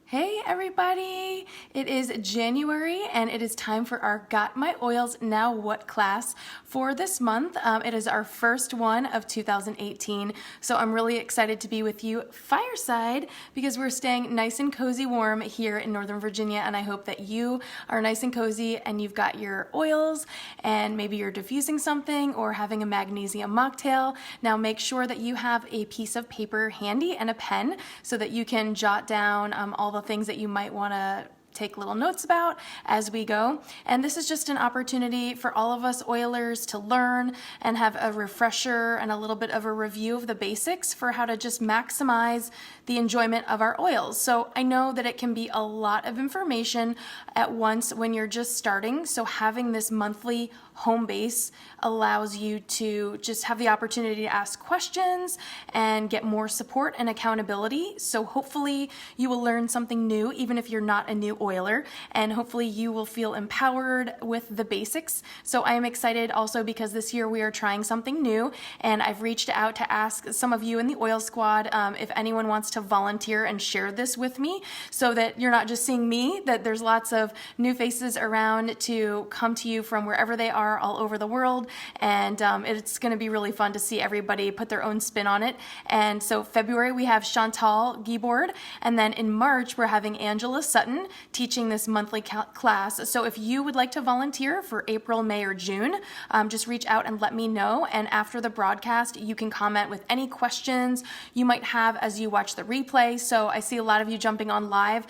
Hey everybody! It is January and it is time for our Got My Oils Now What class for this month. It is our first one of 2018, so I'm really excited to be with you fireside because we're staying nice and cozy warm here in Northern Virginia, and I hope that you are nice and cozy and you've got your oils and maybe you're diffusing something or having a magnesium mocktail. Now make sure that you have a piece of paper handy and a pen so that you can jot down all the things that you might want to take little notes about as we go. And this is just an opportunity for all of us oilers to learn and have a refresher and a little bit of a review of the basics for how to just maximize the enjoyment of our oils. So I know that it can be a lot of information at once when you're just starting, so having this monthly home base allows you to just have the opportunity to ask questions and get more support and accountability. So hopefully you will learn something new even if you're not a new oiler, and hopefully you will feel empowered with the basics. So I am excited also because this year we are trying something new, and I've reached out to ask some of you in the Oilsquad if anyone wants to volunteer and share this with me so that you're not just seeing me, that there's lots of new faces around to come to you from wherever they are all over the world, and it's going to be really fun to see everybody put their own spin on it. And so February we have Chantal Giebord, and then in March we're having Angela Sutton teaching this monthly class. So if you would like to volunteer for April, May, or June, just reach out and let me know, and after the broadcast you can comment with any questions you might have as you watch the replay. So I see a lot of you jumping on live.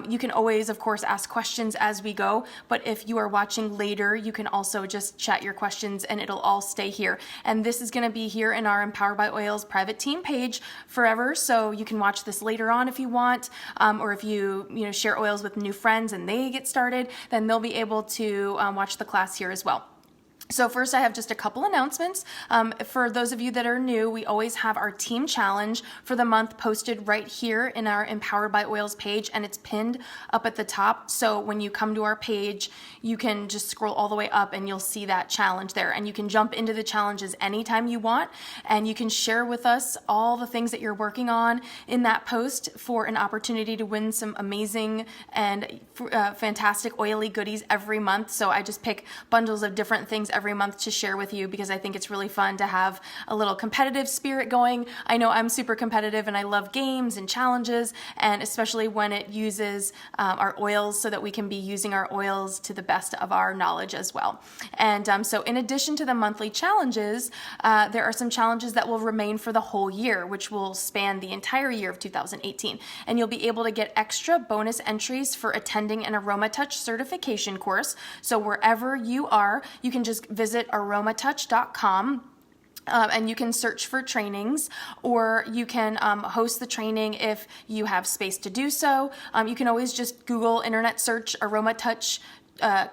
You can always of course ask questions as we go, but if you are watching later you can also just chat your questions and it'll all stay here. And this is going to be here in our Empowered by Oils private team page forever, so you can watch this later on if you want, or if you share oils with new friends and they get started, then they'll be able to watch the class here as well. So first I have just a couple announcements. For those of you that are new, we always have our team challenge for the month posted right here in our Empowered by Oils page, and it's pinned up at the top. So when you come to our page, you can just scroll all the way up and you'll see that challenge there. And you can jump into the challenges anytime you want, and you can share with us all the things that you're working on in that post for an opportunity to win some amazing and fantastic oily goodies every month. So I just pick bundles of different things every month to share with you because I think it's really fun to have a little competitive spirit going. I know I'm super competitive and I love games and challenges, and especially when it uses our oils so that we can be using our oils to the best of our knowledge as well. And so in addition to the monthly challenges, there are some challenges that will remain for the whole year, which will span the entire year of 2018. And you'll be able to get extra bonus entries for attending an AromaTouch certification course. So wherever you are, you can just visit aromatouch.com. And you can search for trainings, or you can host the training if you have space to do so. You can always just Google internet search AromaTouch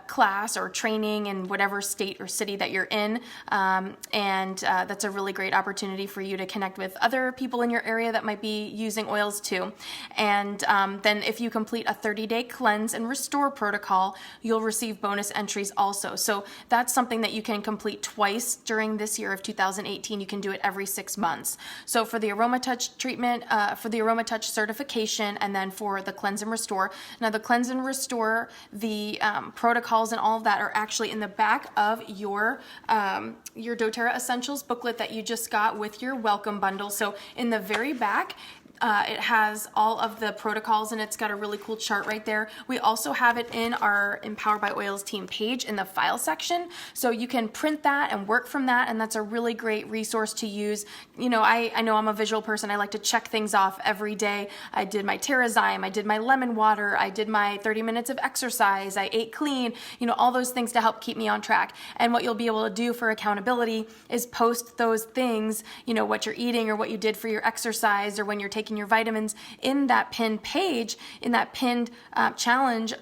class or training in whatever state or city that you're in, and that's a really great opportunity for you to connect with other people in your area that might be using oils too. And then if you complete a 30-day cleanse and restore protocol, you'll receive bonus entries also. So that's something that you can complete twice during this year of 2018. You can do it every 6 months. So for the AromaTouch treatment, for the AromaTouch certification, and then for the cleanse and restore. Now the cleanse and restore, the protocols and all of that are actually in the back of your doTERRA Essentials booklet that you just got with your welcome bundle. So in the very back, it has all of the protocols, and it's got a really cool chart right there. We also have it in our Empowered by Oils team page in the file section, so you can print that and work from that, and that's a really great resource to use. I know I'm a visual person. I like to check things off every day. I did my TerraZyme, I did my lemon water, I did my 30 minutes of exercise, I ate clean, all those things to help keep me on track. And what you'll be able to do for accountability is post those things, what you're eating or what you did for your exercise or when you're taking your vitamins in that pinned page, in that pinned challenge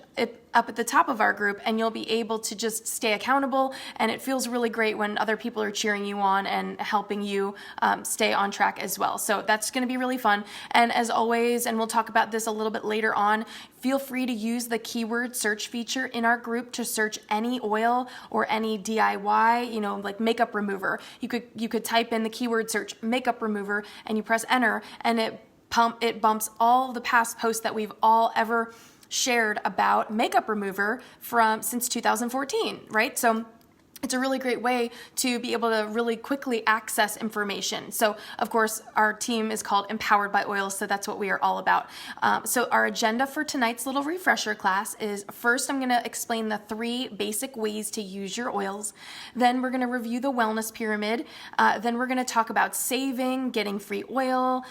up at the top of our group, and you'll be able to just stay accountable. And it feels really great when other people are cheering you on and helping you stay on track as well. So that's going to be really fun. And as always, and we'll talk about this a little bit later on, feel free to use the keyword search feature in our group to search any oil or any DIY, like makeup remover. You could type in the keyword search makeup remover and you press enter, and it it bumps all the past posts that we've all ever shared about makeup remover since 2014, right? So it's a really great way to be able to really quickly access information. So, of course, our team is called Empowered by Oils, so that's what we are all about. So our agenda for tonight's little refresher class is, first, I'm going to explain the 3 basic ways to use your oils. Then we're going to review the wellness pyramid. Then we're going to talk about saving, getting free oil,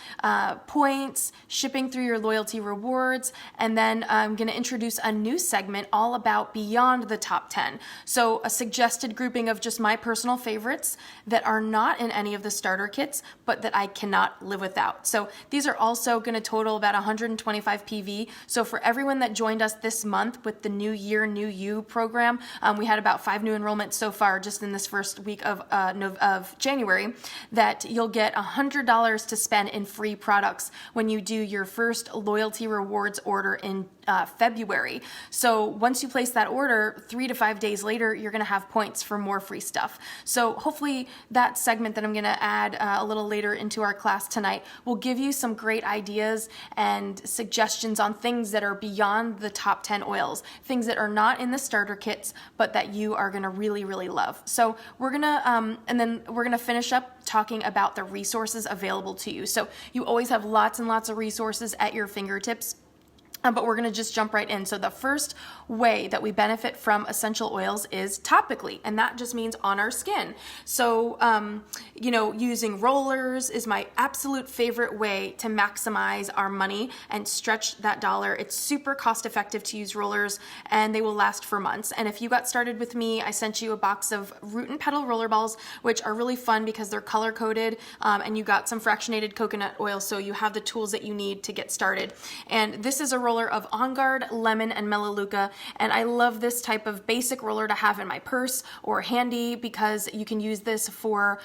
points, shipping through your loyalty rewards, and then I'm going to introduce a new segment all about beyond the top 10. So a suggested grouping of just my personal favorites that are not in any of the starter kits, but that I cannot live without. So these are also going to total about 125 PV. So for everyone that joined us this month with the New Year, New You program, we had about 5 new enrollments so far just in this first week of January, that you'll get $100 to spend in free products when you do your first loyalty rewards order in February. So once you place that order, 3 to 5 days later, you're going to have points for more free stuff. So hopefully that segment that I'm going to add a little later into our class tonight will give you some great ideas and suggestions on things that are beyond the top 10 oils, things that are not in the starter kits, but that you are going to really, really love. So we're going to, and then we're going to finish up talking about the resources available to you. So you always have lots and lots of resources at your fingertips. But we're going to just jump right in. So the first way that we benefit from essential oils is topically, and that just means on our skin. So, using rollers is my absolute favorite way to maximize our money and stretch that dollar. It's super cost effective to use rollers, and they will last for months. And if you got started with me, I sent you a box of root and petal roller balls, which are really fun because they're color coded, and you got some fractionated coconut oil, so you have the tools that you need to get started. And this is a roller of On Guard, Lemon, and Melaleuca, and I love this type of basic roller to have in my purse or handy because you can use this for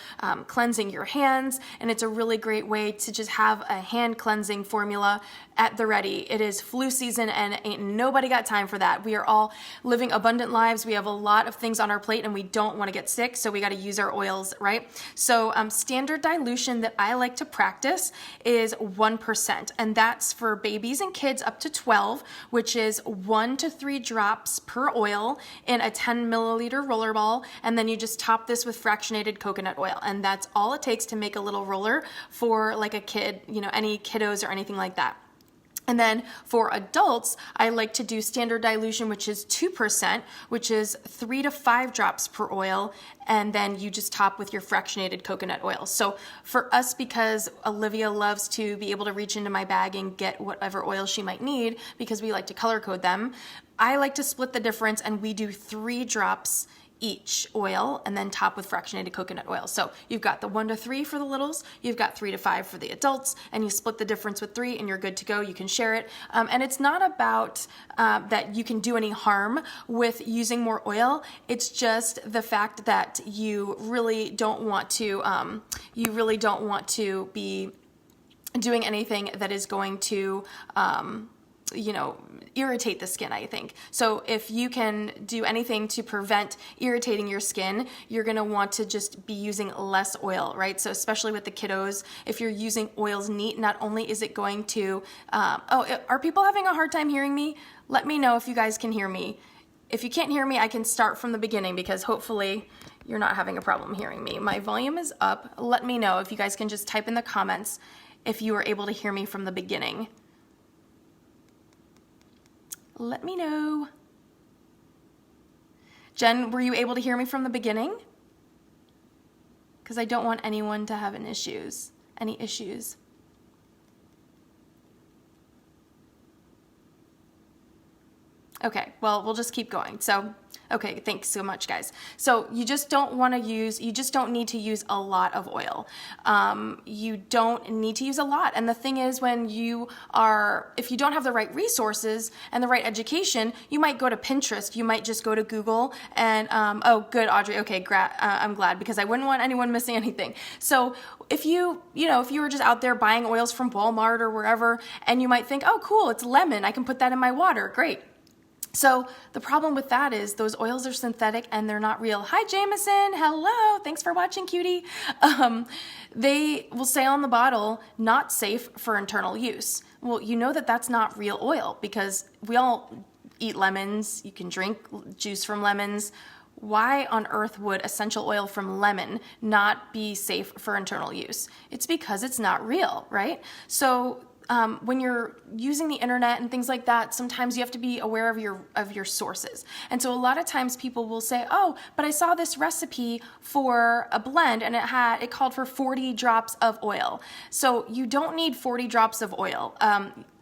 cleansing your hands, and it's a really great way to just have a hand cleansing formula at the ready. It is flu season and ain't nobody got time for that. We are all living abundant lives. We have a lot of things on our plate and we don't want to get sick, so we got to use our oils, right? So standard dilution that I like to practice is 1%, and that's for babies and kids up to 12, which is 1 to 3 drops per oil in a 10 milliliter roller ball, and then you just top this with fractionated coconut oil, and that's all it takes to make a little roller for like a kid, any kiddos or anything like that. And then for adults, I like to do standard dilution, which is 2%, which is 3 to 5 drops per oil, and then you just top with your fractionated coconut oil. So for us, because Olivia loves to be able to reach into my bag and get whatever oil she might need, because we like to color code them, I like to split the difference, and we do 3 drops each oil and then top with fractionated coconut oil. So you've got the 1 to 3 for the littles, you've got 3 to 5 for the adults, and you split the difference with 3 and you're good to go. You can share it. And it's not about that you can do any harm with using more oil. It's just the fact that you really don't want to be doing anything that is going to irritate the skin, I think. So if you can do anything to prevent irritating your skin, you're going to want to just be using less oil, right? So especially with the kiddos, if you're using oils neat, not only is it going to, are people having a hard time hearing me? Let me know if you guys can hear me. If you can't hear me, I can start from the beginning because hopefully you're not having a problem hearing me. My volume is up. Let me know if you guys can just type in the comments if you were able to hear me from the beginning. Let me know. Jen, were you able to hear me from the beginning? Because I don't want anyone to have any issues. Okay, well, we'll just keep going. So, okay, thanks so much, guys. So you just don't need to use a lot of oil. You don't need to use a lot. And the thing is, if you don't have the right resources and the right education, you might go to Pinterest, you might just go to Google and, oh, good, Audrey, okay, I'm glad, because I wouldn't want anyone missing anything. So if you were just out there buying oils from Walmart or wherever, and you might think, oh, cool, it's lemon, I can put that in my water, great. So the problem with that is those oils are synthetic and they're not real. Hi, Jameson. Hello. Thanks for watching, cutie. They will say on the bottle, not safe for internal use. Well, you know that that's not real oil because we all eat lemons. You can drink juice from lemons. Why on earth would essential oil from lemon not be safe for internal use? It's because it's not real, right? So when you're using the internet and things like that, sometimes you have to be aware of your sources. And so a lot of times people will say, oh, but I saw this recipe for a blend and it called for 40 drops of oil. So you don't need 40 drops of oil.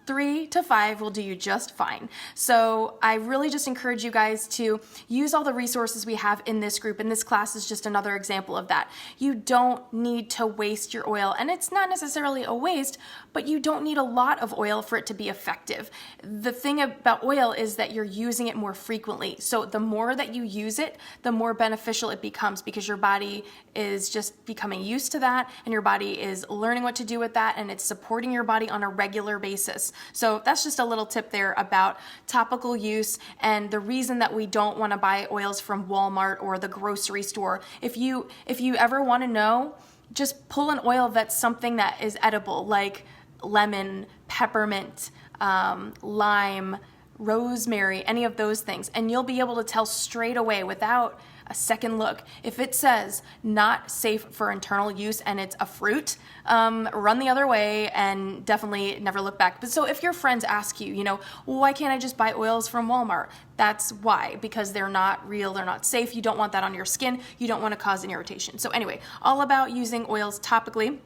3 to 5 will do you just fine. So I really just encourage you guys to use all the resources we have in this group, and this class is just another example of that. You don't need to waste your oil, and it's not necessarily a waste, but you don't need a lot of oil for it to be effective. The thing about oil is that you're using it more frequently. So the more that you use it, the more beneficial it becomes because your body is just becoming used to that, and your body is learning what to do with that, and it's supporting your body on a regular basis. So that's just a little tip there about topical use and the reason that we don't want to buy oils from Walmart or the grocery store. If you ever want to know, just pull an oil that's something that is edible, like lemon, peppermint, lime, rosemary, any of those things, and you'll be able to tell straight away without a second look. If it says not safe for internal use and it's a fruit, run the other way and definitely never look back. But so if your friends ask you, why can't I just buy oils from Walmart? That's why, because they're not real, they're not safe. You don't want that on your skin. You don't want to cause an irritation. So anyway, all about using oils topically.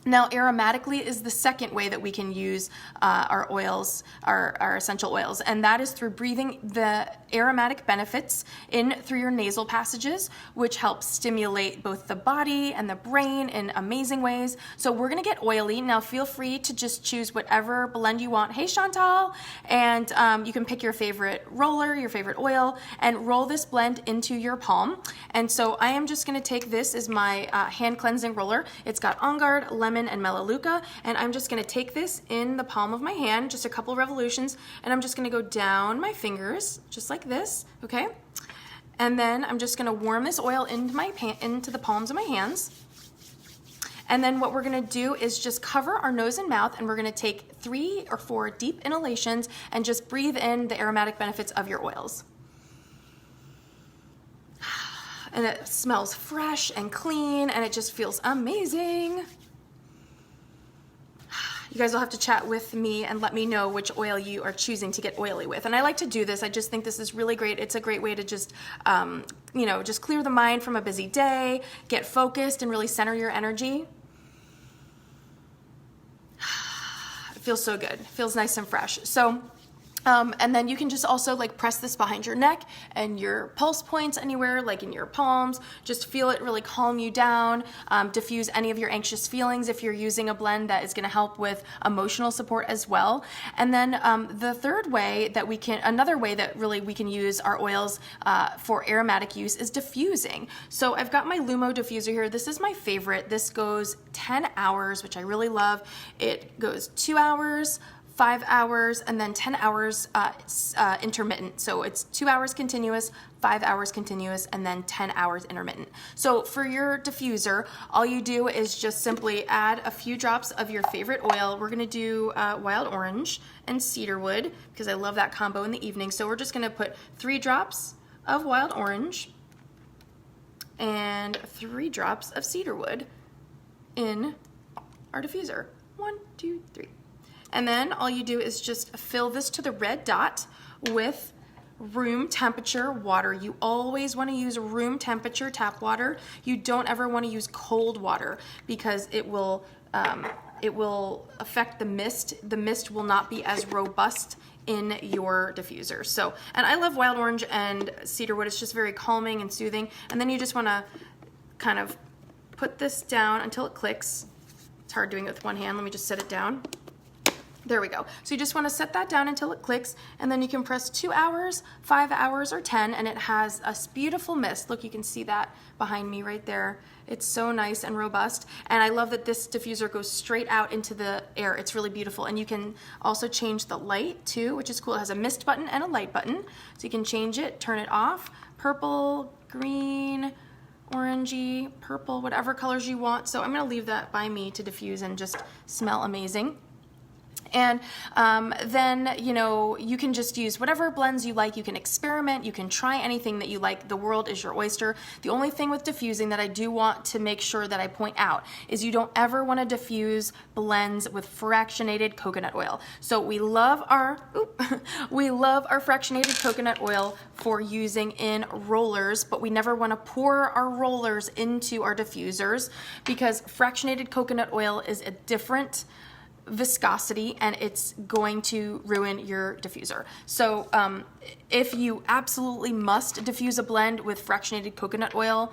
Now, aromatically is the second way that we can use our oils, our essential oils, and that is through breathing the aromatic benefits in through your nasal passages, which helps stimulate both the body and the brain in amazing ways. So we're gonna get oily. Now, feel free to just choose whatever blend you want. Hey, Chantal! And you can pick your favorite roller, your favorite oil, and roll this blend into your palm. And so I am just gonna take this as my hand cleansing roller. It's got On Guard, lemon, and melaleuca, and I'm just going to take this in the palm of my hand, just a couple revolutions, and I'm just going to go down my fingers just like this, okay? And then I'm just going to warm this oil into the palms of my hands. And then what we're going to do is just cover our nose and mouth, and we're going to take 3 or 4 deep inhalations and just breathe in the aromatic benefits of your oils. And it smells fresh and clean, and it just feels amazing. You guys will have to chat with me and let me know which oil you are choosing to get oily with. And I like to do this. I just think this is really great. It's a great way to just, just clear the mind from a busy day, get focused, and really center your energy. It feels so good. It feels nice and fresh. So, and then you can just also press this behind your neck and your pulse points anywhere, like in your palms. Just feel it really calm you down, diffuse any of your anxious feelings if you're using a blend that is going to help with emotional support as well. And then the third way that another way that really we can use our oils for aromatic use is diffusing. So I've got my Lumo diffuser here. This is my favorite. This goes 10 hours, which I really love. It goes 2 hours, 5 hours, and then 10 hours intermittent. So it's 2 hours continuous, 5 hours continuous, and then 10 hours intermittent. So for your diffuser, all you do is just simply add a few drops of your favorite oil. We're gonna do wild orange and cedarwood because I love that combo in the evening. So we're just gonna put 3 drops of wild orange and 3 drops of cedarwood in our diffuser. 1, 2, 3. And then all you do is just fill this to the red dot with room temperature water. You always want to use room temperature tap water. You don't ever want to use cold water because it will affect the mist. The mist will not be as robust in your diffuser. So, and I love wild orange and cedarwood. It's just very calming and soothing. And then you just want to kind of put this down until it clicks. It's hard doing it with one hand. Let me just set it down. There we go. So you just want to set that down until it clicks, and then you can press 2 hours, 5 hours, or 10, and it has a beautiful mist. Look, you can see that behind me right there. It's so nice and robust, and I love that this diffuser goes straight out into the air. It's really beautiful, and you can also change the light too, which is cool. It has a mist button and a light button, so you can change it, turn it off, purple, green, orangey, purple, whatever colors you want. So I'm going to leave that by me to diffuse and just smell amazing. And then, you know, you can just use whatever blends you like. You can experiment. You can try anything that you like. The world is your oyster. The only thing with diffusing that I do want to make sure that I point out is you don't ever want to diffuse blends with fractionated coconut oil. So we love our fractionated coconut oil for using in rollers, but we never want to pour our rollers into our diffusers because fractionated coconut oil is a different viscosity and it's going to ruin your diffuser. So if you absolutely must diffuse a blend with fractionated coconut oil,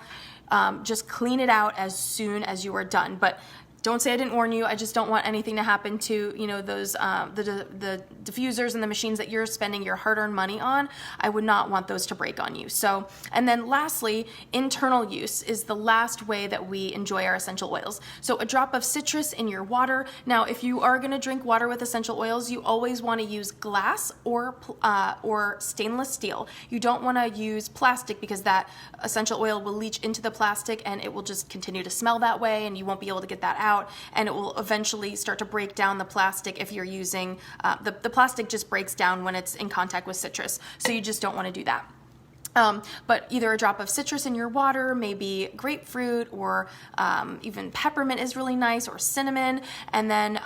just clean it out as soon as you are done. But don't say I didn't warn you. I just don't want anything to happen to, you know, those the diffusers and the machines that you're spending your hard-earned money on. I would not want those to break on you. So, and then lastly, internal use is the last way that we enjoy our essential oils. So a drop of citrus in your water. Now, if you are going to drink water with essential oils, you always want to use glass or stainless steel. You don't want to use plastic because that essential oil will leach into the plastic and it will just continue to smell that way, and you won't be able to get that out. And it will eventually start to break down the plastic if you're using, the plastic just breaks down when it's in contact with citrus. So you just don't want to do that. But either a drop of citrus in your water, maybe grapefruit, or even peppermint is really nice, or cinnamon, and then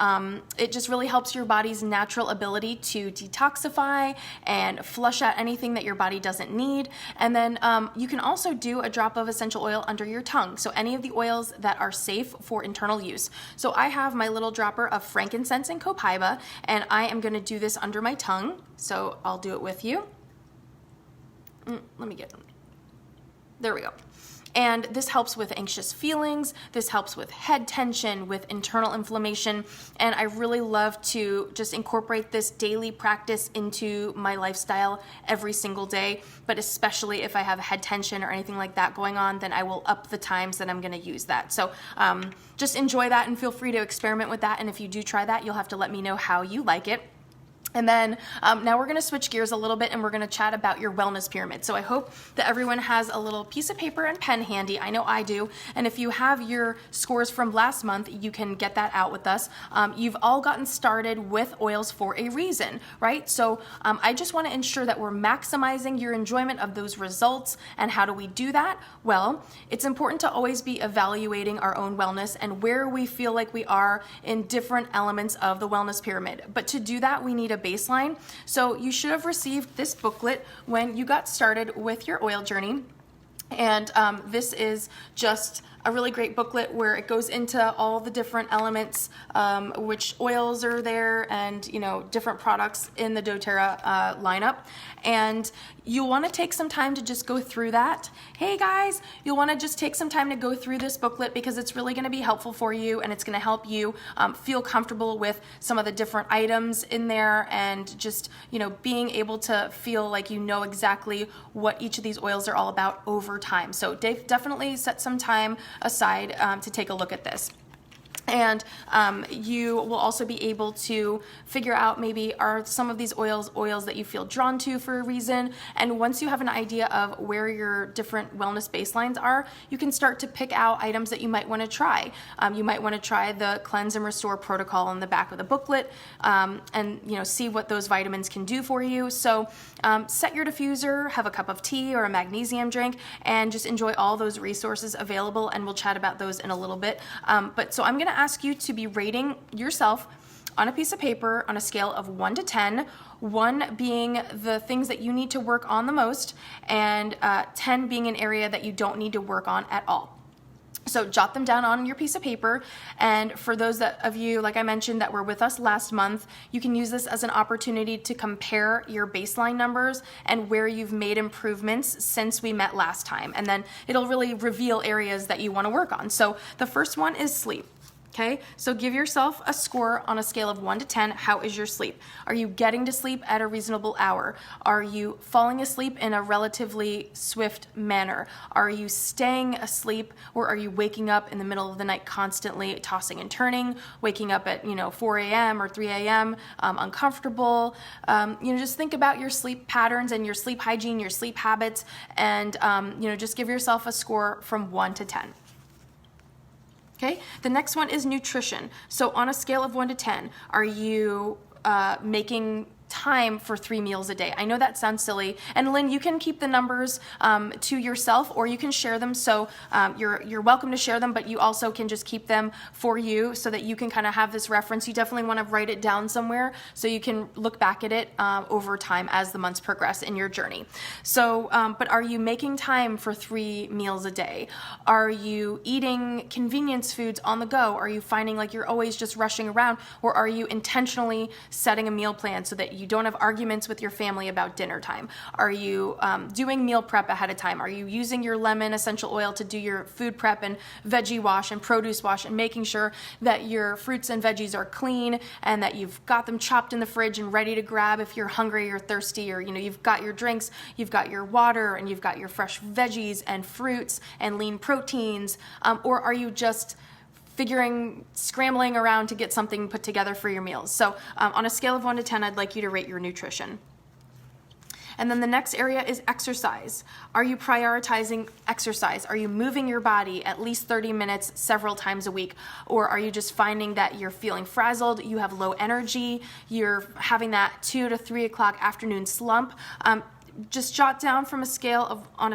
it just really helps your body's natural ability to detoxify and flush out anything that your body doesn't need. And then you can also do a drop of essential oil under your tongue, so any of the oils that are safe for internal use. So I have my little dropper of frankincense and copaiba, and I am going to do this under my tongue, so I'll do it with you. Let me get them. There we go. And this helps with anxious feelings. This helps with head tension, with internal inflammation. And I really love to just incorporate this daily practice into my lifestyle every single day. But especially if I have head tension or anything like that going on, then I will up the times that I'm going to use that. So just enjoy that and feel free to experiment with that. And if you do try that, you'll have to let me know how you like it. And then now we're going to switch gears a little bit and we're going to chat about your wellness pyramid. So I hope that everyone has a little piece of paper and pen handy. I know I do. And if you have your scores from last month, you can get that out with us. You've all gotten started with oils for a reason, right? So I just want to ensure that we're maximizing your enjoyment of those results. And how do we do that? Well, it's important to always be evaluating our own wellness and where we feel like we are in different elements of the wellness pyramid. But to do that, we need a baseline. So you should have received this booklet when you got started with your oil journey. And this is just a really great booklet where it goes into all the different elements, which oils are there, and different products in the doTERRA lineup. And you'll want to take some time to just go through that. Hey guys, you'll want to just take some time to go through this booklet because it's really going to be helpful for you, and it's going to help you feel comfortable with some of the different items in there, and just being able to feel like you know exactly what each of these oils are all about over time. So definitely set some time aside to take a look at this. And you will also be able to figure out maybe are some of these oils that you feel drawn to for a reason. And once you have an idea of where your different wellness baselines are, you can start to pick out items that you might want to try. You might want to try the Cleanse and Restore protocol on the back of the booklet, and see what those vitamins can do for you. So set your diffuser, have a cup of tea or a magnesium drink, and just enjoy all those resources available. And we'll chat about those in a little bit. So I'm going to ask you to be rating yourself on a piece of paper on a scale of 1 to 10, 1 being the things that you need to work on the most, and 10 being an area that you don't need to work on at all. So jot them down on your piece of paper. And for those of you, like I mentioned, that were with us last month, you can use this as an opportunity to compare your baseline numbers and where you've made improvements since we met last time. And then it'll really reveal areas that you want to work on. So the first one is sleep. Okay, so give yourself a score on a scale of 1 to 10. How is your sleep? Are you getting to sleep at a reasonable hour? Are you falling asleep in a relatively swift manner? Are you staying asleep, or are you waking up in the middle of the night constantly tossing and turning, waking up at 4 a.m. or 3 a.m. Uncomfortable? Just think about your sleep patterns and your sleep hygiene, your sleep habits, and just give yourself a score from 1 to 10. Okay, the next one is nutrition. So on a scale of 1 to 10, are you making time for 3 meals a day? I know that sounds silly. And Lynn, you can keep the numbers to yourself, or you can share them. So you're welcome to share them, but you also can just keep them for you so that you can kind of have this reference. You definitely want to write it down somewhere so you can look back at it over time as the months progress in your journey. So, but are you making time for 3 meals a day? Are you eating convenience foods on the go? Are you finding like you're always just rushing around, or are you intentionally setting a meal plan so that you don't have arguments with your family about dinner time? Are you doing meal prep ahead of time? Are you using your lemon essential oil to do your food prep and veggie wash and produce wash, and making sure that your fruits and veggies are clean and that you've got them chopped in the fridge and ready to grab if you're hungry or thirsty, or you've got your drinks, you've got your water, and you've got your fresh veggies and fruits and lean proteins? Or are you just scrambling around to get something put together for your meals? So on a scale of 1 to 10, I'd like you to rate your nutrition. And then the next area is exercise. Are you prioritizing exercise? Are you moving your body at least 30 minutes several times a week? Or are you just finding that you're feeling frazzled, you have low energy, you're having that 2 to 3 o'clock afternoon slump? Just jot down on a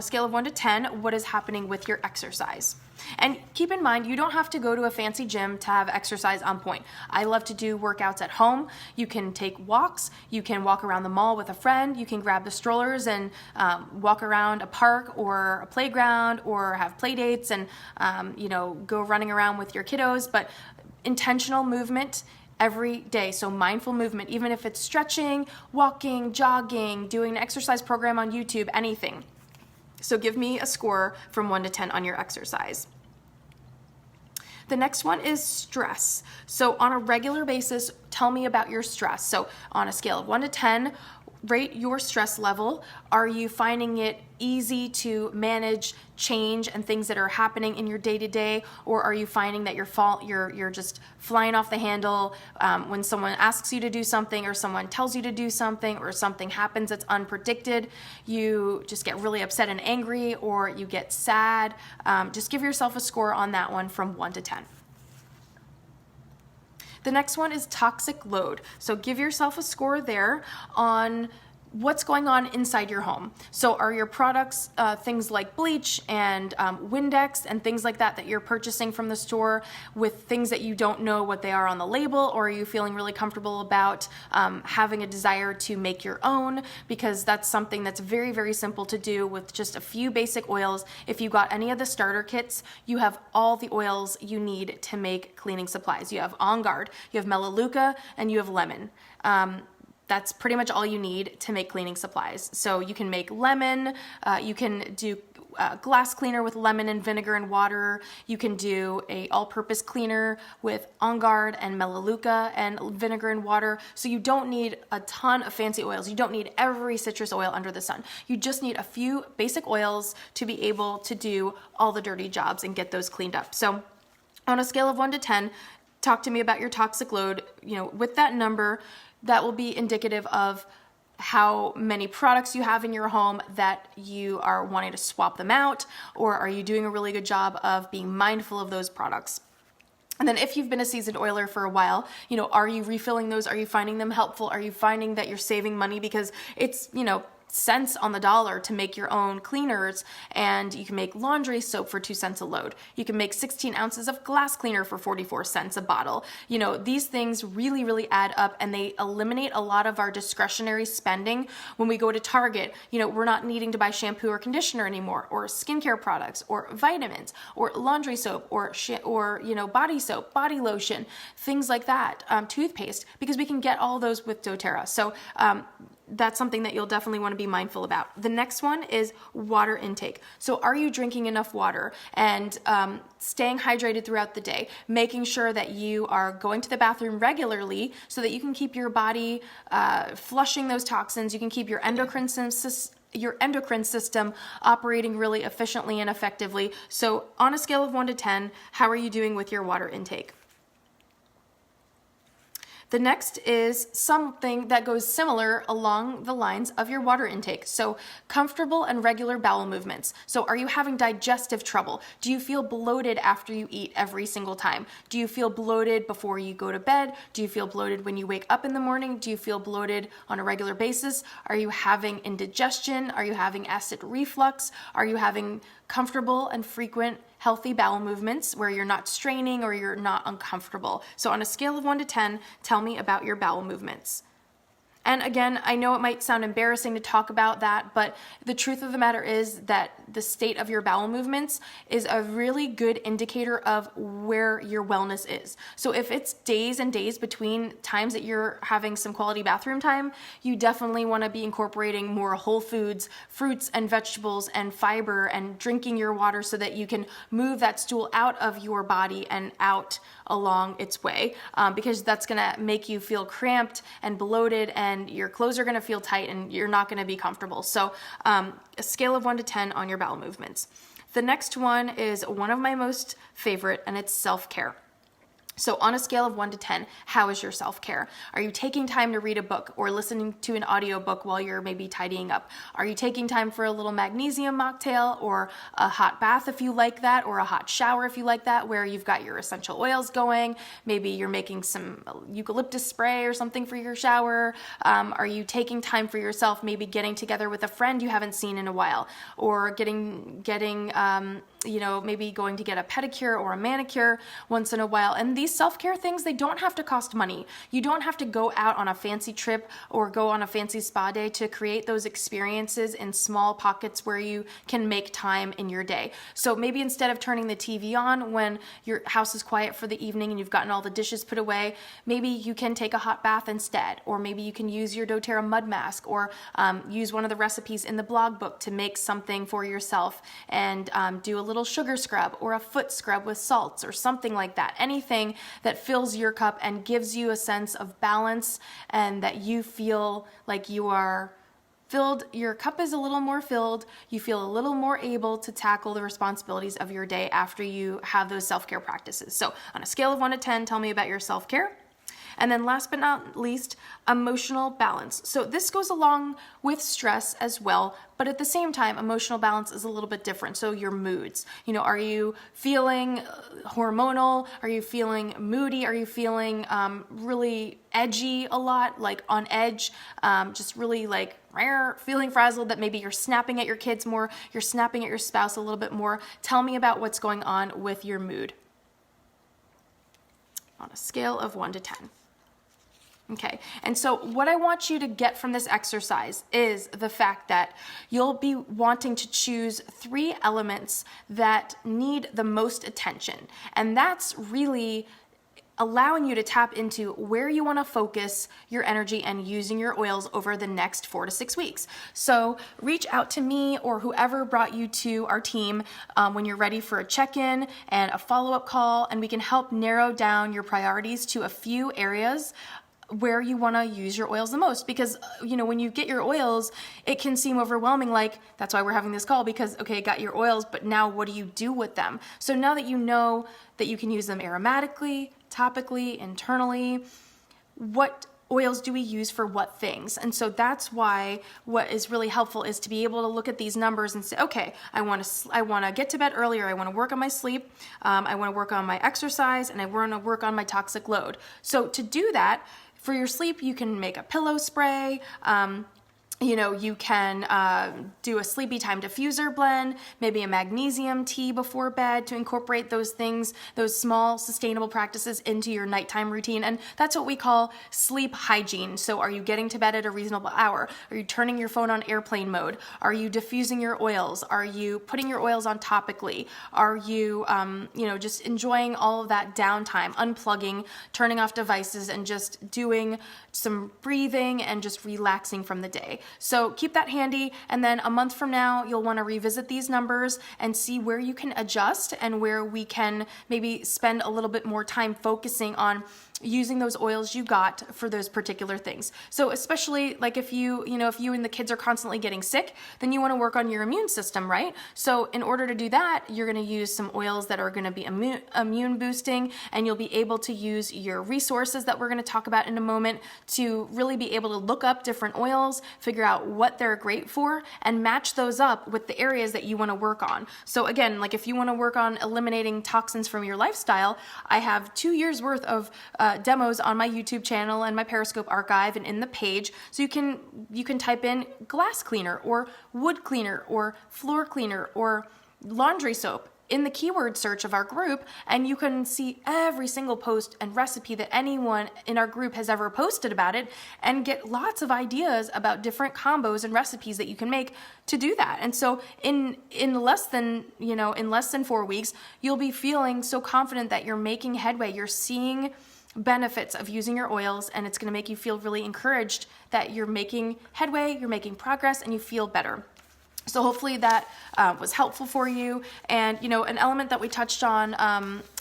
scale of 1 to 10, what is happening with your exercise. And keep in mind, you don't have to go to a fancy gym to have exercise on point. I love to do workouts at home. You can take walks. You can walk around the mall with a friend. You can grab the strollers and walk around a park or a playground, or have play dates and go running around with your kiddos. But intentional movement every day. So mindful movement, even if it's stretching, walking, jogging, doing an exercise program on YouTube, anything. So give me a score from 1 to 10 on your exercise. The next one is stress. So on a regular basis, tell me about your stress. So on a scale of 1 to 10, rate your stress level. Are you finding it easy to manage change and things that are happening in your day-to-day, or are you finding that you're just flying off the handle when someone asks you to do something, or someone tells you to do something, or something happens that's unpredicted? You just get really upset and angry, or you get sad. Just give yourself a score on that one from 1 to 10. The next one is toxic load. So give yourself a score there on what's going on inside your home. So are your products things like bleach and Windex and things like that you're purchasing from the store with things that you don't know what they are on the label, or are you feeling really comfortable about having a desire to make your own? Because that's something that's very, very simple to do with just a few basic oils. If you got any of the starter kits, you have all the oils you need to make cleaning supplies. You have On Guard, you have Melaleuca, and you have lemon. That's pretty much all you need to make cleaning supplies. So you can make lemon, you can do glass cleaner with lemon and vinegar and water. You can do a all-purpose cleaner with On Guard and Melaleuca and vinegar and water. So you don't need a ton of fancy oils. You don't need every citrus oil under the sun. You just need a few basic oils to be able to do all the dirty jobs and get those cleaned up. So on a scale of 1 to 10, talk to me about your toxic load. With that number, that will be indicative of how many products you have in your home that you are wanting to swap them out, or are you doing a really good job of being mindful of those products? And then if you've been a seasoned oiler for a while, are you refilling those? Are you finding them helpful? Are you finding that you're saving money? Because it's, cents on the dollar to make your own cleaners, and you can make laundry soap for 2 cents a load. You can make 16 ounces of glass cleaner for 44 cents a bottle. These things really, really add up, and they eliminate a lot of our discretionary spending when we go to Target. We're not needing to buy shampoo or conditioner anymore, or skincare products, or vitamins, or laundry soap, or body soap, body lotion, things like that, toothpaste, because we can get all those with doTERRA. So that's something that you'll definitely want to be mindful about. The next one is water intake. So are you drinking enough water and staying hydrated throughout the day, making sure that you are going to the bathroom regularly so that you can keep your body flushing those toxins, you can keep your endocrine system operating really efficiently and effectively. So on a scale of 1 to 10, how are you doing with your water intake? The next is something that goes similar along the lines of your water intake. So comfortable and regular bowel movements. So are you having digestive trouble? Do you feel bloated after you eat every single time? Do you feel bloated before you go to bed? Do you feel bloated when you wake up in the morning? Do you feel bloated on a regular basis? Are you having indigestion? Are you having acid reflux? Are you having comfortable and frequent healthy bowel movements where you're not straining or you're not uncomfortable? So on a scale of 1 to 10, tell me about your bowel movements. And again, I know it might sound embarrassing to talk about that, but the truth of the matter is that the state of your bowel movements is a really good indicator of where your wellness is. So if it's days and days between times that you're having some quality bathroom time, you definitely want to be incorporating more whole foods, fruits and vegetables and fiber, and drinking your water so that you can move that stool out of your body and out along its way, because that's going to make you feel cramped and bloated, and your clothes are going to feel tight and you're not going to be comfortable. So a scale of 1 to 10 on your bowel movements. The next one is one of my most favorite, and it's self-care. So on a scale of 1 to 10, how is your self-care? Are you taking time to read a book or listening to an audiobook while you're maybe tidying up? Are you taking time for a little magnesium mocktail or a hot bath if you like that, or a hot shower if you like that, where you've got your essential oils going? Maybe you're making some eucalyptus spray or something for your shower. Are you taking time for yourself, maybe getting together with a friend you haven't seen in a while, or getting maybe going to get a pedicure or a manicure once in a while? And these self-care things, they don't have to cost money. You don't have to go out on a fancy trip or go on a fancy spa day to create those experiences in small pockets where you can make time in your day. So maybe instead of turning the TV on when your house is quiet for the evening and you've gotten all the dishes put away, maybe you can take a hot bath instead, or maybe you can use your doTERRA mud mask, or use one of the recipes in the blog book to make something for yourself, and do a little sugar scrub or a foot scrub with salts or something like that. Anything that fills your cup and gives you a sense of balance, and that you feel like you are filled, your cup is a little more filled, you feel a little more able to tackle the responsibilities of your day after you have those self-care practices. So on a scale of 1 to 10, tell me about your self-care. And then last but not least, emotional balance. So this goes along with stress as well, but at the same time, emotional balance is a little bit different. So your moods, are you feeling hormonal? Are you feeling moody? Are you feeling really edgy a lot, like on edge, just really like feeling frazzled, that maybe you're snapping at your kids more, you're snapping at your spouse a little bit more? Tell me about what's going on with your mood on a scale of 1 to 10. Okay, and so what I want you to get from this exercise is the fact that you'll be wanting to choose 3 elements that need the most attention. And that's really allowing you to tap into where you want to focus your energy and using your oils over the next 4 to 6 weeks. So reach out to me or whoever brought you to our team when you're ready for a check-in and a follow-up call, and we can help narrow down your priorities to a few areas where you want to use your oils the most. Because when you get your oils, it can seem overwhelming. Like, that's why we're having this call, because okay, got your oils, but now what do you do with them? So now that you know that you can use them aromatically, topically, internally, what oils do we use for what things? And so that's why what is really helpful is to be able to look at these numbers and say, okay, I want to get to bed earlier, I want to work on my sleep, I want to work on my exercise, and I want to work on my toxic load. So to do that, for your sleep, you can make a pillow spray. You can do a sleepy time diffuser blend, maybe a magnesium tea before bed to incorporate those things, those small sustainable practices into your nighttime routine. And that's what we call sleep hygiene. So are you getting to bed at a reasonable hour? Are you turning your phone on airplane mode? Are you diffusing your oils? Are you putting your oils on topically? Are you, just enjoying all of that downtime, unplugging, turning off devices, and just doing some breathing and just relaxing from the day? So keep that handy, and then a month from now, you'll want to revisit these numbers and see where you can adjust and where we can maybe spend a little bit more time focusing on using those oils you got for those particular things. So especially like if you and the kids are constantly getting sick, then you want to work on your immune system, right? So in order to do that, you're going to use some oils that are going to be immune boosting, and you'll be able to use your resources that we're going to talk about in a moment to really be able to look up different oils, figure out what they're great for, and match those up with the areas that you want to work on. So again, like if you want to work on eliminating toxins from your lifestyle, I have 2 years worth of demos on my YouTube channel and my Periscope archive and in the page. So you can type in glass cleaner or wood cleaner or floor cleaner or laundry soap in the keyword search of our group, and you can see every single post and recipe that anyone in our group has ever posted about it, and get lots of ideas about different combos and recipes that you can make to do that. And so in less than 4 weeks, you'll be feeling so confident that you're making headway, you're seeing benefits of using your oils, and it's going to make you feel really encouraged that you're making headway, you're making progress, and you feel better. So hopefully that was helpful for you. And, an element that we touched on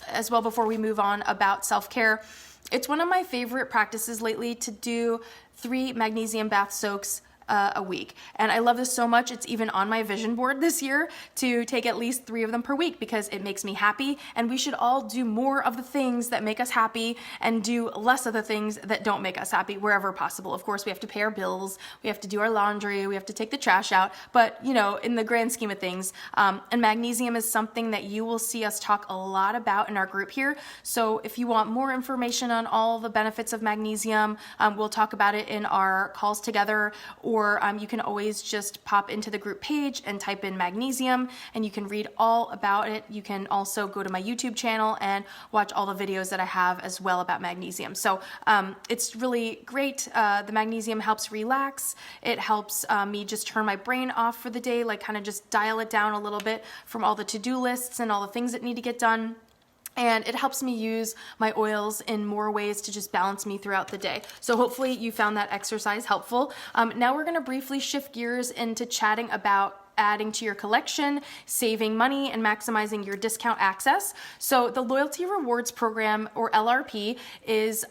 as well before we move on about self-care, it's one of my favorite practices lately to do 3 magnesium bath soaks a week. And I love this so much, it's even on my vision board this year to take at least 3 of them per week because it makes me happy, and we should all do more of the things that make us happy and do less of the things that don't make us happy wherever possible. Of course, we have to pay our bills, we have to do our laundry, we have to take the trash out, but in the grand scheme of things, and magnesium is something that you will see us talk a lot about in our group here. So if you want more information on all the benefits of magnesium, we'll talk about it in our calls together, or you can always just pop into the group page and type in magnesium and you can read all about it. You can also go to my YouTube channel and watch all the videos that I have as well about magnesium. So it's really great. The magnesium helps relax. It helps me just turn my brain off for the day, like kind of just dial it down a little bit from all the to-do lists and all the things that need to get done. And it helps me use my oils in more ways to just balance me throughout the day. So hopefully you found that exercise helpful. Now we're gonna briefly shift gears into chatting about adding to your collection, saving money, and maximizing your discount access. So the Loyalty Rewards Program, or LRP, is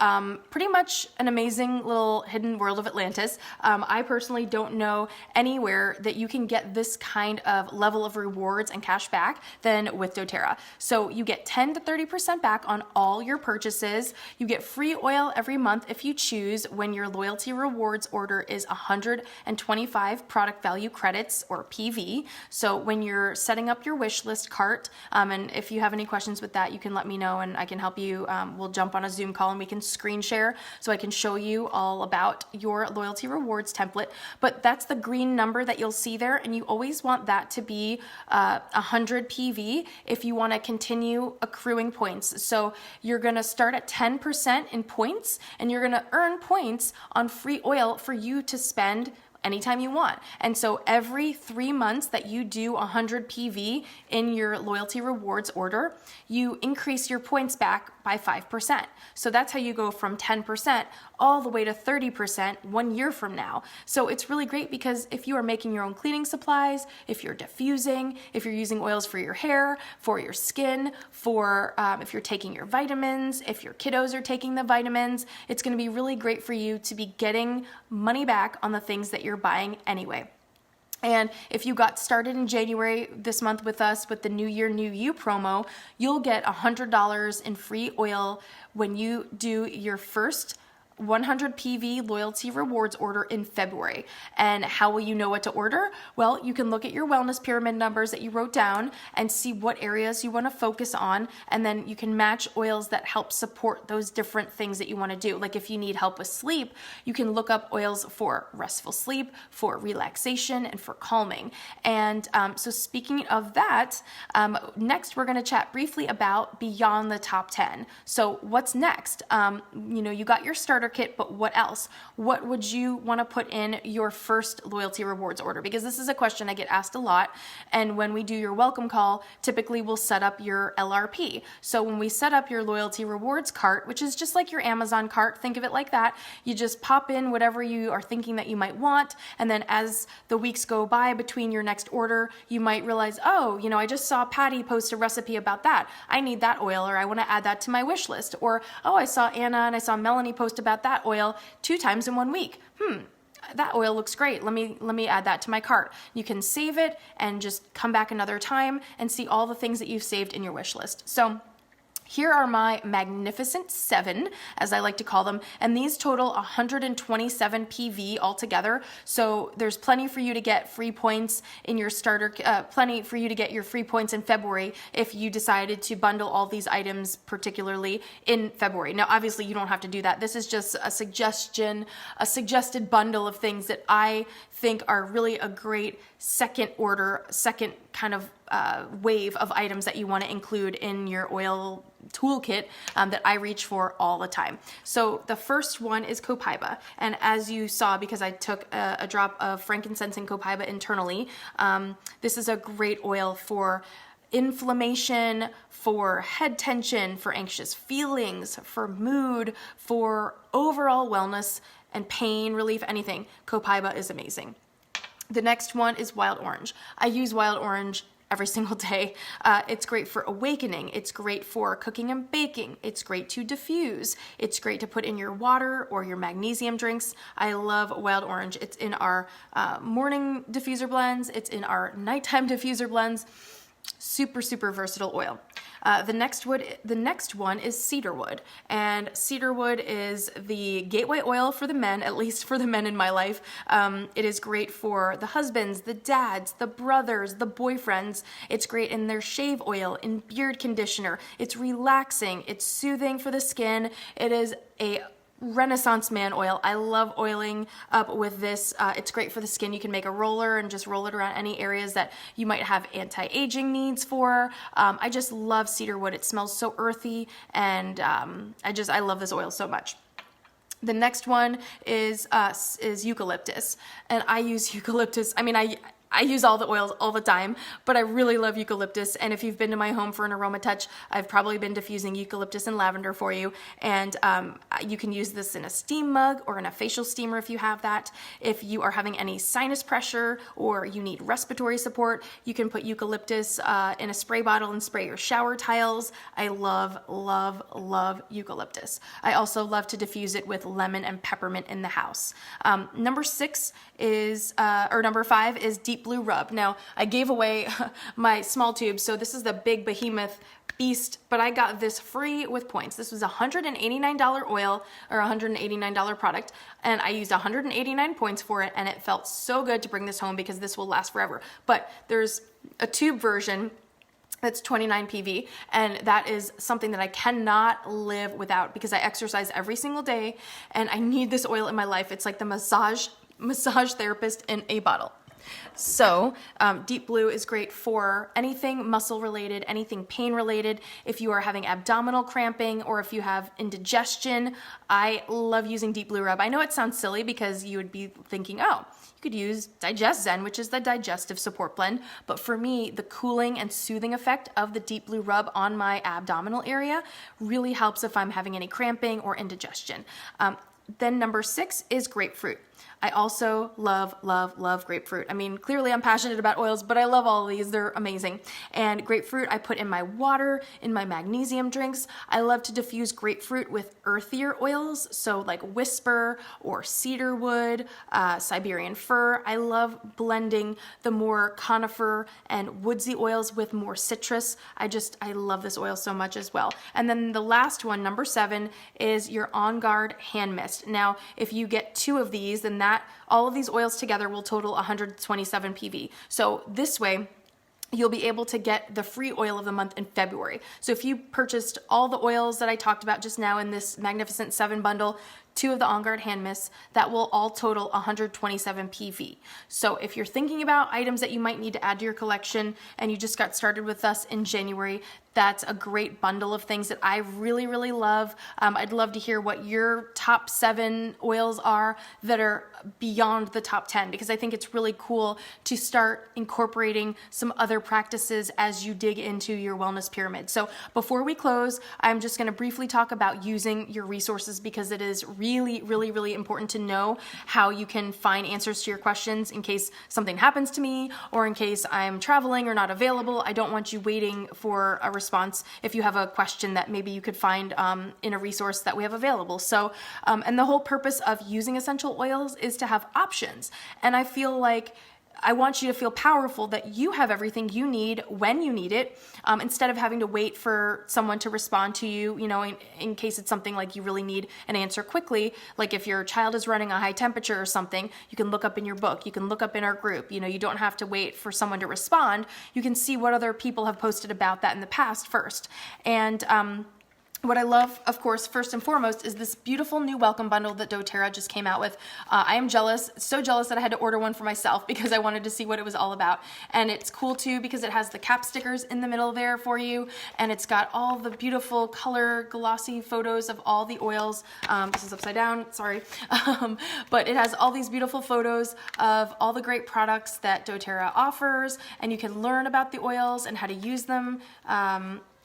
pretty much an amazing little hidden world of Atlantis. I personally don't know anywhere that you can get this kind of level of rewards and cash back than with doTERRA. So you get 10 to 30% back on all your purchases. You get free oil every month if you choose when your Loyalty Rewards order is 125 product value credits, or PV. So when you're setting up your wish list cart, and if you have any questions with that, you can let me know and I can help you. We'll jump on a Zoom call and we can screen share so I can show you all about your Loyalty Rewards template. But that's the green number that you'll see there, and you always want that to be 100 PV if you want to continue accruing points. So you're going to start at 10% in points, and you're going to earn points on free oil for you to spend anytime you want. And so every 3 months that you do 100 PV in your Loyalty Rewards order, you increase your points back by 5%. So that's how you go from 10% all the way to 30% 1 year from now. So it's really great because if you are making your own cleaning supplies, if you're diffusing, if you're using oils for your hair, for your skin, for if you're taking your vitamins, if your kiddos are taking the vitamins, it's going to be really great for you to be getting money back on the things that you're buying anyway. And if you got started in January this month with us with the New Year, New You promo, you'll get $100 in free oil when you do your first 100 PV Loyalty Rewards order in February. And how will you know what to order? Well, you can look at your wellness pyramid numbers that you wrote down and see what areas you want to focus on, and then you can match oils that help support those different things that you want to do. Like if you need help with sleep, you can look up oils for restful sleep, for relaxation, and for calming. And so speaking of that, next we're going to chat briefly about beyond the top 10. So what's next? You got your starter starter kit, but what else? What would you want to put in your first loyalty rewards order? Because this is a question I get asked a lot. And when we do your welcome call, typically we'll set up your LRP. So when we set up your loyalty rewards cart, which is just like your Amazon cart, think of it like that, you just pop in whatever you are thinking that you might want. And then as the weeks go by between your next order, you might realize, oh, you know, I just saw Patty post a recipe about that. I need that oil, or I want to add that to my wish list. Or, oh, I saw Anna and I saw Melanie post about that oil 2 times in 1 week. That oil looks great. Let me add that to my cart. You can save it and just come back another time and see all the things that you've saved in your wish list. So here are my magnificent 7, as I like to call them, and these total 127 PV altogether. So there's plenty for you to get free points in your starter, plenty for you to get your free points in February if you decided to bundle all these items, particularly in February. Now, obviously, you don't have to do that. This is just a suggestion, a suggested bundle of things that I think are really a great second kind of wave of items that you want to include in your oil toolkit that I reach for all the time. So the first one is copaiba, and as you saw, because I took a drop of frankincense and copaiba internally, this is a great oil for inflammation, for head tension, for anxious feelings, for mood, for overall wellness and pain relief, anything. Copaiba is amazing. The next one is wild orange. I use wild orange every single day. It's great for awakening. It's great for cooking and baking. It's great to diffuse. It's great to put in your water or your magnesium drinks. I love wild orange. It's in our morning diffuser blends. It's in our nighttime diffuser blends. Super, super versatile oil. The next one is cedarwood, and cedarwood is the gateway oil for the men, at least for the men in my life. It is great for the husbands, the dads, the brothers, the boyfriends. It's great in their shave oil, in beard conditioner. It's relaxing. It's soothing for the skin. It is a Renaissance man oil. I love oiling up with this. It's great for the skin. You can make a roller and just roll it around any areas that you might have anti-aging needs for. I just love cedarwood. It smells so earthy, and I love this oil so much. The next one is eucalyptus, and I use eucalyptus. I mean, I use all the oils all the time, but I really love eucalyptus. And if you've been to my home for an aroma touch, I've probably been diffusing eucalyptus and lavender for you. And you can use this in a steam mug or in a facial steamer if you have that. If you are having any sinus pressure or you need respiratory support, you can put eucalyptus in a spray bottle and spray your shower tiles. I love, love, love eucalyptus. I also love to diffuse it with lemon and peppermint in the house. Number 5 is Deep Blue Rub. Now, I gave away my small tube, so this is the big behemoth beast, but I got this free with points. This was a $189 oil, or $189 product, and I used 189 points for it, and it felt so good to bring this home because this will last forever. But there's a tube version that's 29 PV, and that is something that I cannot live without because I exercise every single day, and I need this oil in my life. It's like the massage therapist in a bottle. So Deep Blue is great for anything muscle related, anything pain related. If you are having abdominal cramping or if you have indigestion, I love using Deep Blue Rub. I know it sounds silly because you would be thinking, oh, you could use Digest Zen, which is the digestive support blend. But for me, the cooling and soothing effect of the Deep Blue Rub on my abdominal area really helps if I'm having any cramping or indigestion. Then number 6 is grapefruit. I also love, love, love grapefruit. I mean, clearly I'm passionate about oils, but I love all of these. They're amazing. And grapefruit I put in my water, in my magnesium drinks. I love to diffuse grapefruit with earthier oils, so like Whisper or cedarwood, Siberian fir. I love blending the more conifer and woodsy oils with more citrus. I love this oil so much as well. And then the last one, number 7, is your On Guard hand mist. Now, if you get 2 of these, then all of these oils together will total 127 PV. So this way, you'll be able to get the free oil of the month in February. So if you purchased all the oils that I talked about just now in this Magnificent 7 bundle, 2 of the On Guard hand mists that will all total 127 PV. So if you're thinking about items that you might need to add to your collection and you just got started with us in January, that's a great bundle of things that I really, really love. I'd love to hear what your top 7 oils are that are beyond the top 10, because I think it's really cool to start incorporating some other practices as you dig into your wellness pyramid. So before we close, I'm just going to briefly talk about using your resources, because it is really, really, really important to know how you can find answers to your questions in case something happens to me or in case I'm traveling or not available. I don't want you waiting for a response if you have a question that maybe you could find in a resource that we have available. So, and the whole purpose of using essential oils is to have options. And I feel like I want you to feel powerful that you have everything you need when you need it, instead of having to wait for someone to respond to you, in case it's something like you really need an answer quickly. Like if your child is running a high temperature or something, you can look up in your book, you can look up in our group, you don't have to wait for someone to respond. You can see what other people have posted about that in the past first. And what I love, of course, first and foremost, is this beautiful new welcome bundle that doTERRA just came out with. I am jealous, so jealous that I had to order one for myself because I wanted to see what it was all about. And it's cool too because it has the cap stickers in the middle there for you, and it's got all the beautiful color glossy photos of all the oils. This is upside down, sorry. But it has all these beautiful photos of all the great products that doTERRA offers, and you can learn about the oils and how to use them.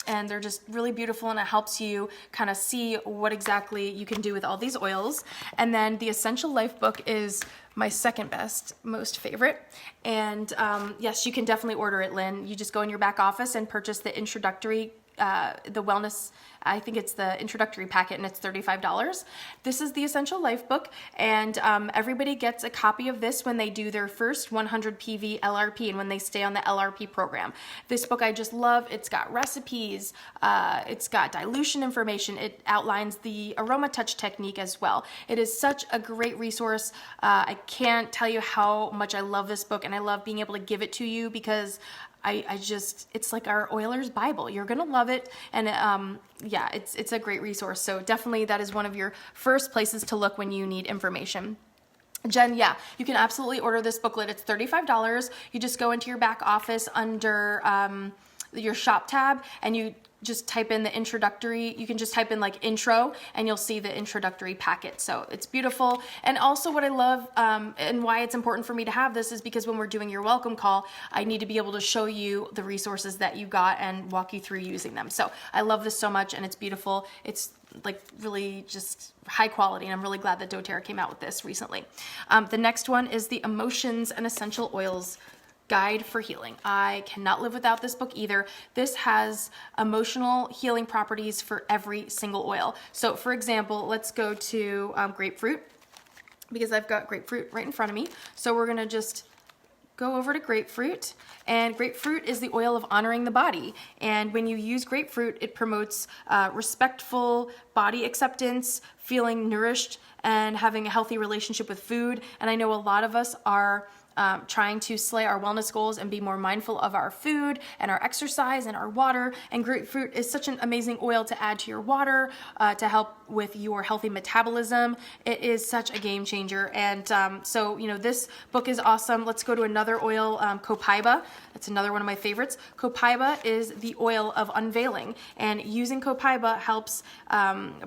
And they're just really beautiful, and it helps you kind of see what exactly you can do with all these oils. And then the Essential Life book is my second best, most favorite. And yes, you can definitely order it, Lynn. You just go in your back office and purchase the introductory, the wellness, I think it's the introductory packet, and it's $35. This is the Essential Life book, and everybody gets a copy of this when they do their first 100 PV LRP and when they stay on the LRP program. This book I just love. It's got recipes, it's got dilution information, it outlines the aroma touch technique as well. It is such a great resource. I can't tell you how much I love this book, and I love being able to give it to you because I just, it's like our Oilers Bible. You're gonna love it, and yeah, it's a great resource. So definitely that is one of your first places to look when you need information. Jen, yeah, you can absolutely order this booklet. It's $35. You just go into your back office under your shop tab, and you just type in the introductory. You can just type in like intro, and you'll see the introductory packet. So it's beautiful. And also what I love and why it's important for me to have this is because when we're doing your welcome call, I need to be able to show you the resources that you got and walk you through using them. So I love this so much, and it's beautiful. It's like really just high quality, and I'm really glad that doTERRA came out with this recently. The next one is the Emotions and Essential Oils Guide for Healing. I cannot live without this book either. This has emotional healing properties for every single oil. So for example, let's go to grapefruit, because I've got grapefruit right in front of me. So we're gonna just go over to grapefruit, and grapefruit is the oil of honoring the body. And when you use grapefruit, it promotes respectful body acceptance, feeling nourished, and having a healthy relationship with food. And I know a lot of us are trying to slay our wellness goals and be more mindful of our food and our exercise and our water. And grapefruit is such an amazing oil to add to your water to help with your healthy metabolism. It is such a game changer. And so, this book is awesome. Let's go to another oil, copaiba. That's another one of my favorites. Copaiba is the oil of unveiling, and using copaiba helps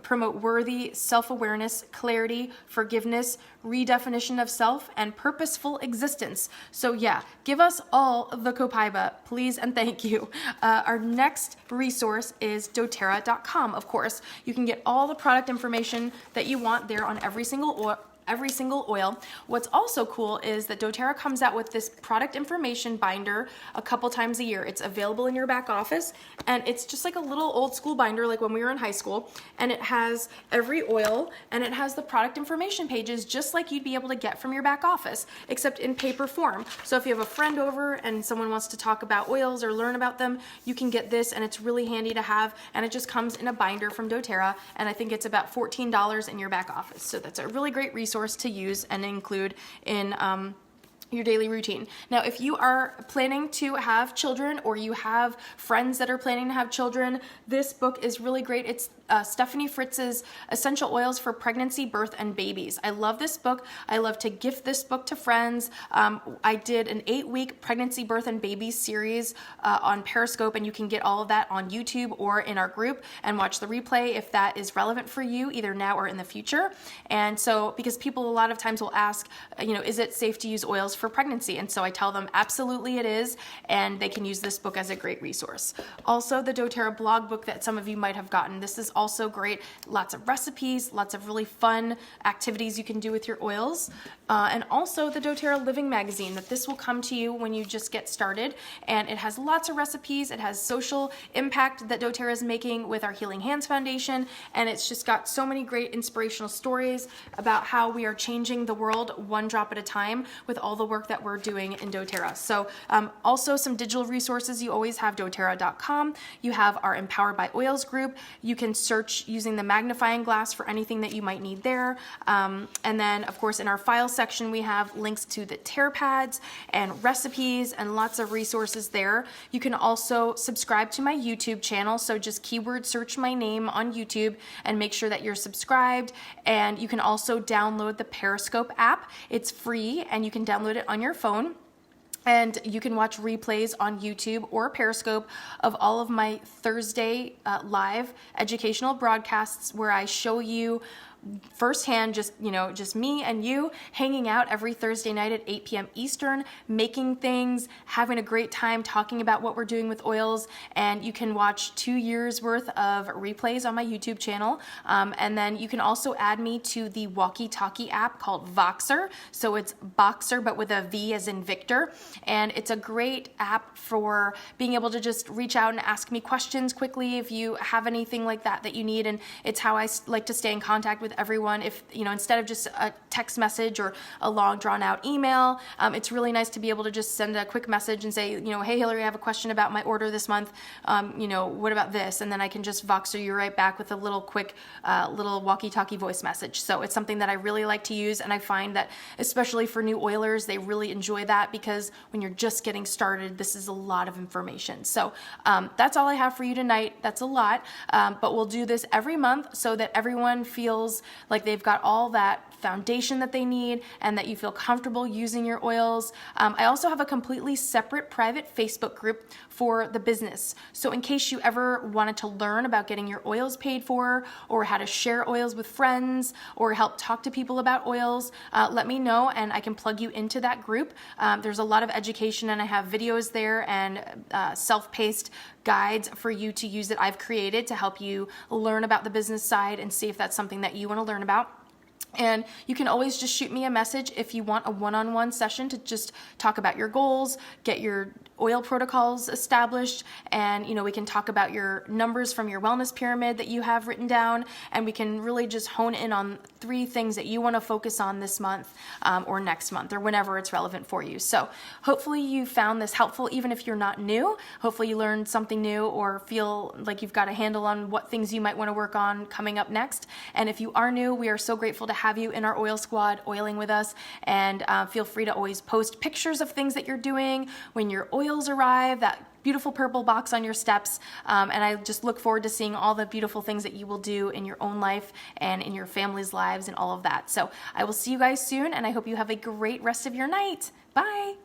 promote worthy self-awareness, clarity, forgiveness, redefinition of self, and purposeful existence. So yeah, give us all the copaiba, please and thank you. Our next resource is doTERRA.com. Of course, you can get all the product information that you want there on every single oil. What's also cool is that doTERRA comes out with this product information binder a couple times a year. It's available in your back office, and it's just like a little old school binder like when we were in high school, and it has every oil, and it has the product information pages just like you'd be able to get from your back office, except in paper form. So if you have a friend over and someone wants to talk about oils or learn about them, you can get this, and it's really handy to have, and it just comes in a binder from doTERRA, and I think it's about $14 in your back office. So that's a really great resource to use and include in your daily routine. Now, if you are planning to have children or you have friends that are planning to have children, this book is really great. It's Stephanie Fritz's Essential Oils for Pregnancy, Birth, and Babies. I love this book. I love to gift this book to friends. I did an 8-week pregnancy, birth, and babies series on Periscope, and you can get all of that on YouTube or in our group and watch the replay if that is relevant for you, either now or in the future. And so, because people a lot of times will ask, is it safe to use oils for pregnancy? And so I tell them absolutely it is, and they can use this book as a great resource. Also, the doTERRA blog book that some of you might have gotten. This is also great. Lots of recipes, lots of really fun activities you can do with your oils. And also the doTERRA Living Magazine, that this will come to you when you just get started. And it has lots of recipes. It has social impact that doTERRA is making with our Healing Hands Foundation. And it's just got so many great inspirational stories about how we are changing the world one drop at a time with all the work that we're doing in doTERRA. So also some digital resources. You always have doTERRA.com. You have our Empowered by Oils group. You can search using the magnifying glass for anything that you might need there. And then, of course, in our file section, we have links to the tear pads and recipes and lots of resources there. You can also subscribe to my YouTube channel. So just keyword search my name on YouTube and make sure that you're subscribed. And you can also download the Periscope app. It's free and you can download it on your phone. And you can watch replays on YouTube or Periscope of all of my Thursday live educational broadcasts where I show you firsthand, just me and you hanging out every Thursday night at 8 p.m. Eastern, making things, having a great time talking about what we're doing with oils. And you can watch 2 years worth of replays on my YouTube channel. And then you can also add me to the walkie-talkie app called Voxer. So it's Boxer, but with a V as in Victor. And it's a great app for being able to just reach out and ask me questions quickly if you have anything like that you need. And it's how I like to stay in contact with everyone. If instead of just a text message or a long drawn out email, it's really nice to be able to just send a quick message and say, hey Hillary, I have a question about my order this month. What about this? And then I can just Voxer you right back with a little quick little walkie-talkie voice message. So it's something that I really like to use, and I find that especially for new oilers, they really enjoy that, because when you're just getting started, this is a lot of information. So that's all I have for you tonight. That's a lot, but we'll do this every month so that everyone feels like they've got all that foundation that they need and that you feel comfortable using your oils. I also have a completely separate private Facebook group for the business. So in case you ever wanted to learn about getting your oils paid for, or how to share oils with friends, or help talk to people about oils, let me know and I can plug you into that group. There's a lot of education, and I have videos there and self-paced guides for you to use that I've created to help you learn about the business side and see if that's something that you want to learn about. And you can always just shoot me a message if you want a one-on-one session to just talk about your goals, get your oil protocols established, and we can talk about your numbers from your wellness pyramid that you have written down, and we can really just hone in on 3 things that you want to focus on this month or next month or whenever it's relevant for you. So hopefully you found this helpful, even if you're not new. Hopefully you learned something new or feel like you've got a handle on what things you might want to work on coming up next. And if you are new, we are so grateful to have you in our oil squad oiling with us, and feel free to always post pictures of things that you're doing when your oils arrive, that beautiful purple box on your steps, and I just look forward to seeing all the beautiful things that you will do in your own life and in your family's lives and all of that. So I will see you guys soon, and I hope you have a great rest of your night. Bye.